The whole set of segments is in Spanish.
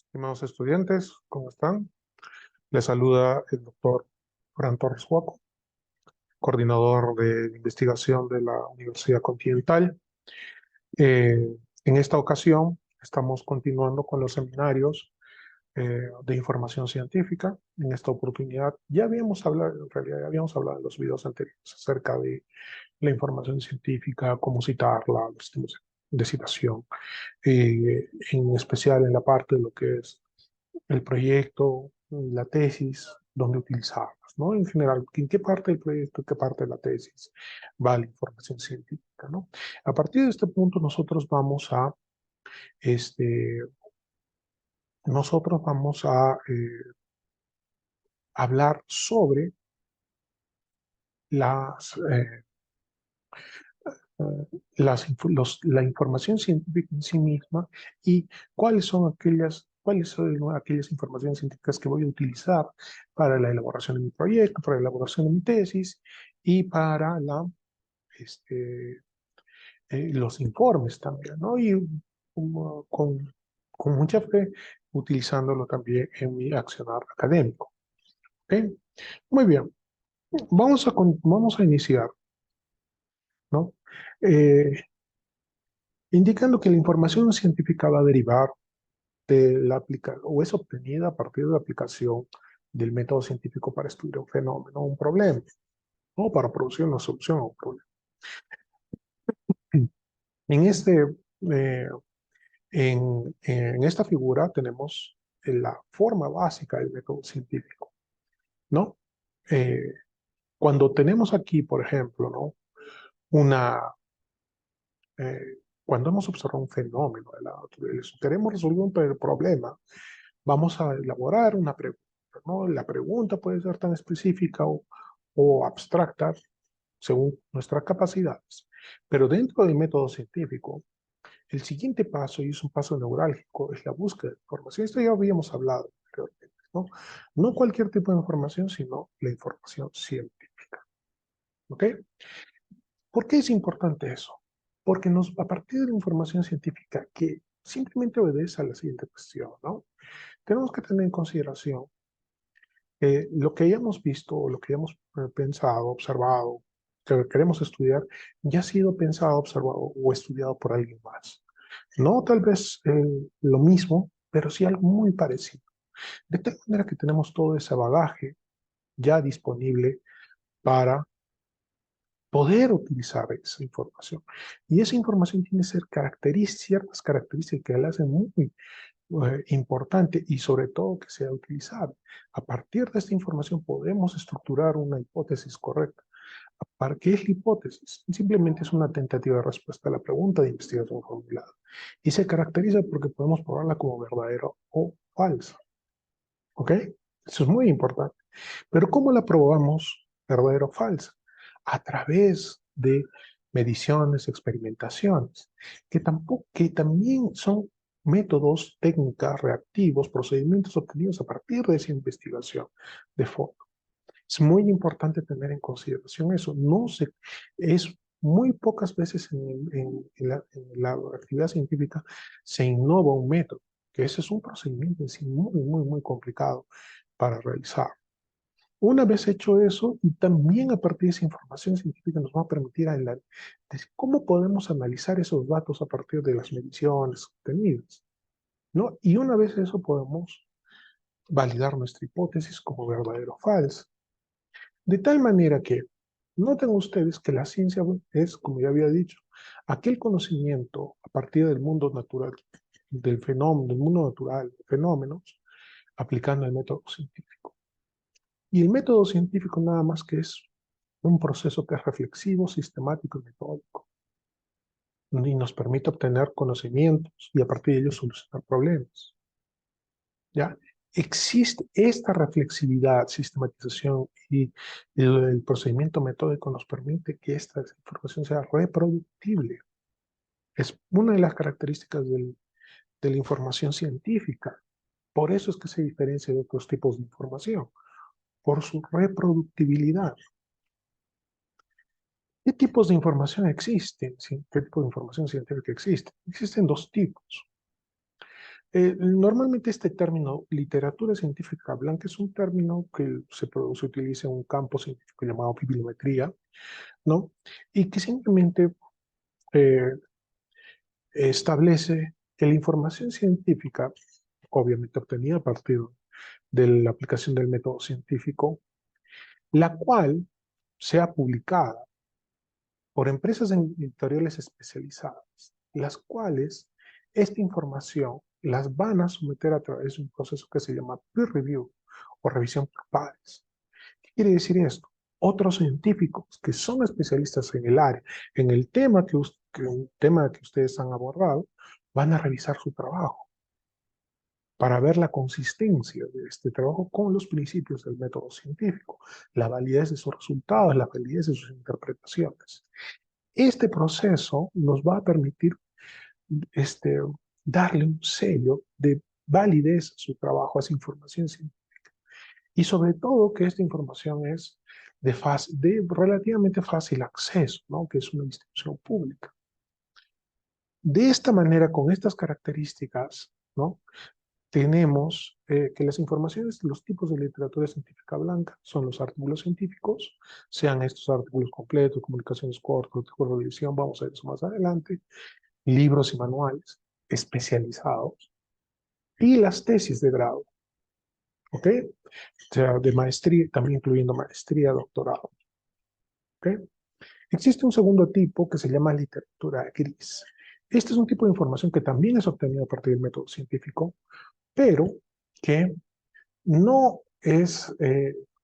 Estimados estudiantes, ¿cómo están? Les saluda el doctor Fran Torres Huaco, coordinador de investigación de la Universidad Continental. En esta ocasión estamos continuando con los seminarios de información científica. En esta oportunidad ya habíamos hablado, en realidad ya habíamos hablado en los videos anteriores acerca de la información científica, cómo citarla, los sistemas de citación, en especial en la parte de lo que es el proyecto, la tesis, dónde utilizarlas, ¿no? En general, en qué parte del proyecto, en qué parte de la tesis va la información científica, ¿no? A partir de este punto este, nosotros vamos a hablar sobre las, la información científica en sí misma y cuáles son aquellas informaciones científicas que voy a utilizar para la elaboración de mi proyecto, para la elaboración de mi tesis y para este, los informes también, ¿no? Y con mucha fe utilizándolo también en mi accionar académico. ¿Ok? Muy bien, vamos a iniciar, ¿no? Eh, indicando que la información científica va a derivar de la o es obtenida a partir de la aplicación del método científico para estudiar un fenómeno, un problema, o para producir una solución a un problema. En, este, eh, en esta figura tenemos la forma básica del método científico, ¿no? Eh, cuando tenemos aquí, por ejemplo, ¿no? una, cuando hemos observado un fenómeno de la naturaleza, queremos resolver un problema, vamos a elaborar una pregunta, ¿no? La pregunta puede ser tan específica o abstracta según nuestras capacidades, pero dentro del método científico, el siguiente paso, y es un paso neurálgico, es la búsqueda de información. Esto ya habíamos hablado anteriormente, ¿no? No cualquier tipo de información, sino la información científica, ¿ok? ¿Por qué es importante eso? Porque a partir de la información científica que simplemente obedece a la siguiente cuestión, ¿no? Tenemos que tener en consideración lo que hayamos visto o lo que hayamos pensado, observado, que queremos estudiar, ya ha sido pensado, observado o estudiado por alguien más. No tal vez lo mismo, pero sí algo muy parecido. De tal manera que tenemos todo ese bagaje ya disponible para poder utilizar esa información. Y esa información tiene ciertas características que la hacen muy importante y sobre todo que sea utilizable. A partir de esta información podemos estructurar una hipótesis correcta. ¿Para qué es la hipótesis? Simplemente es una tentativa de respuesta a la pregunta de investigación formulada. Y se caracteriza porque podemos probarla como verdadera o falsa. ¿Ok? Eso es muy importante. Pero ¿cómo la probamos verdadera o falsa? A través de mediciones, experimentaciones, que también son métodos, técnicas, reactivos, procedimientos obtenidos a partir de esa investigación de fondo. Es muy importante tener en consideración eso. Es muy pocas veces en la actividad científica se innova un método, que ese es un procedimiento en sí muy complicado para realizar. Una vez hecho eso, y también a partir de esa información científica nos va a permitir cómo podemos analizar esos datos a partir de las mediciones obtenidas, ¿no? Y una vez eso podemos validar nuestra hipótesis como verdadera o falsa. De tal manera que noten ustedes que la ciencia es, como ya había dicho, aquel conocimiento a partir del mundo natural, del fenómeno, del mundo natural, fenómenos, aplicando el método científico. Y el método científico nada más que es un proceso que es reflexivo, sistemático y metódico, y nos permite obtener conocimientos y a partir de ellos solucionar problemas. ¿Ya? Existe esta reflexividad, sistematización y el procedimiento metódico nos permite que esta información sea reproductible. Es una de las características de la información científica. Por eso es que se diferencia de otros tipos de información, por su reproductibilidad. ¿Qué tipos de información existen? ¿Qué tipo de información científica existe? Existen dos tipos. Normalmente este término literatura científica blanca es un término que se utiliza en un campo científico llamado bibliometría, ¿no? Y que simplemente eh, establece que la información científica, obviamente obtenida a partir de la aplicación del método científico, la cual sea publicada por empresas editoriales especializadas, las cuales esta información las van a someter a través de un proceso que se llama peer review o revisión por pares. ¿Qué quiere decir esto? Otros científicos que son especialistas en el área, en el tema un tema que ustedes han abordado, van a revisar su trabajo para ver la consistencia de este trabajo con los principios del método científico, la validez de sus resultados, la validez de sus interpretaciones. Este proceso nos va a permitir este, darle un sello de validez a su trabajo, a esa información científica. Y sobre todo que esta información es de relativamente fácil acceso, ¿no? Que es una institución pública. De esta manera, con estas características, ¿no? Tenemos que las informaciones, los tipos de literatura científica blanca son los artículos científicos, sean estos artículos completos, comunicaciones cortas, artículos de revisión, vamos a ver eso más adelante, libros y manuales especializados y las tesis de grado, ¿ok? O sea, de maestría, también incluyendo maestría, doctorado, ¿ok? Existe un segundo tipo que se llama literatura gris. Este es un tipo de información que también es obtenido a partir del método científico, pero que no es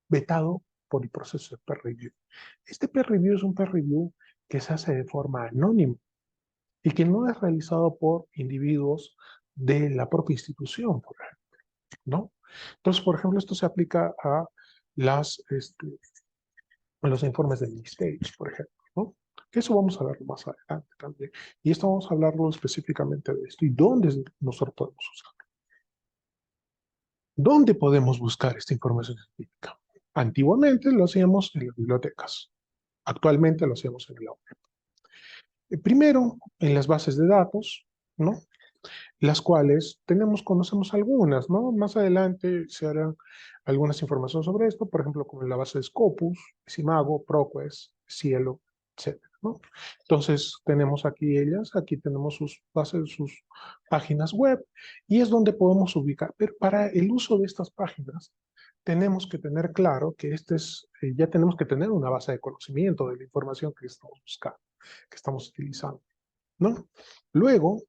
vetado por el proceso de peer review. Este peer review es un peer review que se hace de forma anónima y que no es realizado por individuos de la propia institución, por ejemplo, ¿no? Entonces, por ejemplo, esto se aplica a a los informes del ministerio, por ejemplo, ¿no? Que eso vamos a verlo más adelante también. Y esto vamos a hablarlo específicamente de esto y dónde nosotros podemos usar. ¿Dónde podemos buscar esta información científica? Antiguamente lo hacíamos en las bibliotecas. Actualmente lo hacemos en la web. Primero, en las bases de datos, ¿no? Las cuales conocemos algunas, ¿no? Más adelante se harán algunas informaciones sobre esto, por ejemplo, como en la base de Scopus, Simago, ProQuest, Cielo, etcétera, ¿no? Entonces, tenemos aquí tenemos sus bases, sus páginas web, y es donde podemos ubicar. Pero para el uso de estas páginas, tenemos que tener claro que ya tenemos que tener una base de conocimiento de la información que estamos buscando, que estamos utilizando, ¿no? Luego,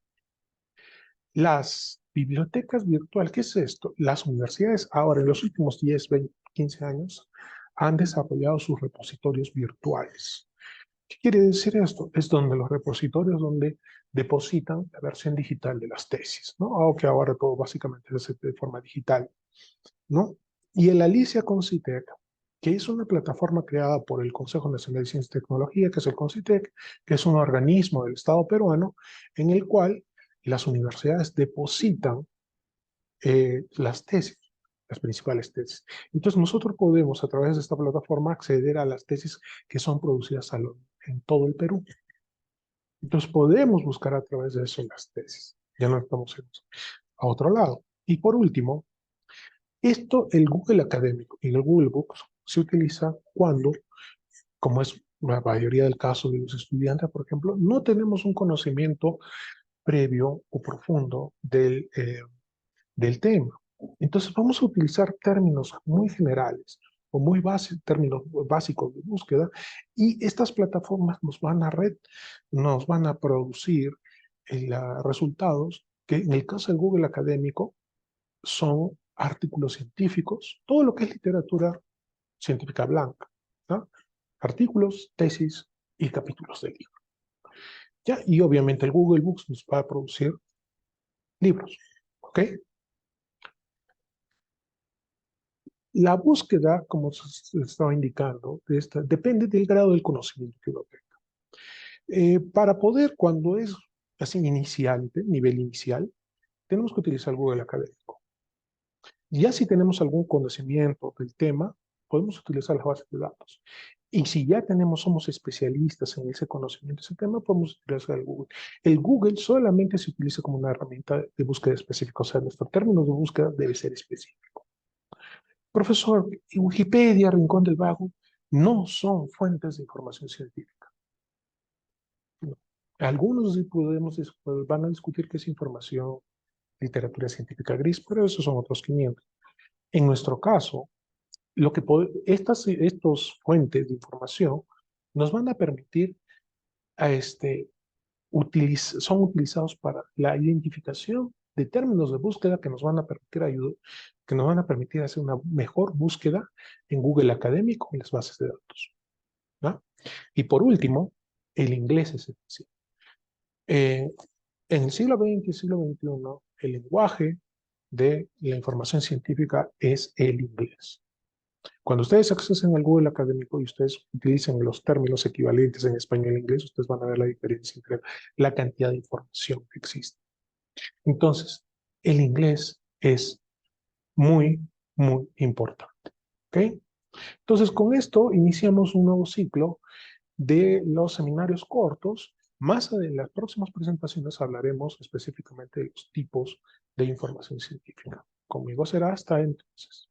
las bibliotecas virtuales, ¿qué es esto? Las universidades ahora, en los últimos 10, 20, 15 años, han desarrollado sus repositorios virtuales. ¿Qué quiere decir esto? Es donde los repositorios donde depositan la versión digital de las tesis, ¿no? Aunque ahora todo básicamente se hace de forma digital, ¿no? Y el Alicia Concitec, que es una plataforma creada por el Consejo Nacional de Ciencia y Tecnología, que es el Concitec, que es un organismo del Estado peruano, en el cual las universidades depositan las tesis, las principales tesis. Entonces nosotros podemos a través de esta plataforma acceder a las tesis que son producidas en todo el Perú. Entonces podemos buscar a través de eso las tesis. Ya no estamos a otro lado. Y por último, el Google Académico y el Google Books se utiliza cuando, como es la mayoría del caso de los estudiantes, por ejemplo, no tenemos un conocimiento previo o profundo del tema. Entonces vamos a utilizar términos muy generales o términos básicos de búsqueda, y estas plataformas nos van a producir resultados que en el caso del Google Académico son artículos científicos, todo lo que es literatura científica blanca, ¿no? Artículos, tesis y capítulos de libro. ¿Ya? Y obviamente el Google Books nos va a producir libros, ¿ok? La búsqueda, como se estaba indicando, depende del grado del conocimiento que uno tenga. Para poder, cuando es así iniciante, nivel inicial, tenemos que utilizar Google Académico. Ya si tenemos algún conocimiento del tema, podemos utilizar las bases de datos. Y si ya somos especialistas en ese conocimiento, ese tema, podemos utilizar el Google. El Google solamente se utiliza como una herramienta de búsqueda específica, o sea, nuestro término de búsqueda debe ser específico. Profesor, Wikipedia, Rincón del Vago, no son fuentes de información científica. No. Algunos sí van a discutir qué es información, literatura científica gris, pero esos son otros 500. En nuestro caso, estos fuentes de información nos van a permitir a son utilizados para la identificación de términos de búsqueda que nos van a permitir que nos van a permitir hacer una mejor búsqueda en Google Académico en las bases de datos, ¿no? Y por último, el inglés es esencial. En el siglo XX y siglo XXI, el lenguaje de la información científica es el inglés. Cuando ustedes accesen al Google Académico y ustedes utilicen los términos equivalentes en español e inglés, ustedes van a ver la diferencia entre la cantidad de información que existe. Entonces, el inglés es muy, muy importante. ¿Ok? Entonces, con esto iniciamos un nuevo ciclo de los seminarios cortos. Más en las próximas presentaciones hablaremos específicamente de los tipos de información científica. Conmigo será hasta entonces.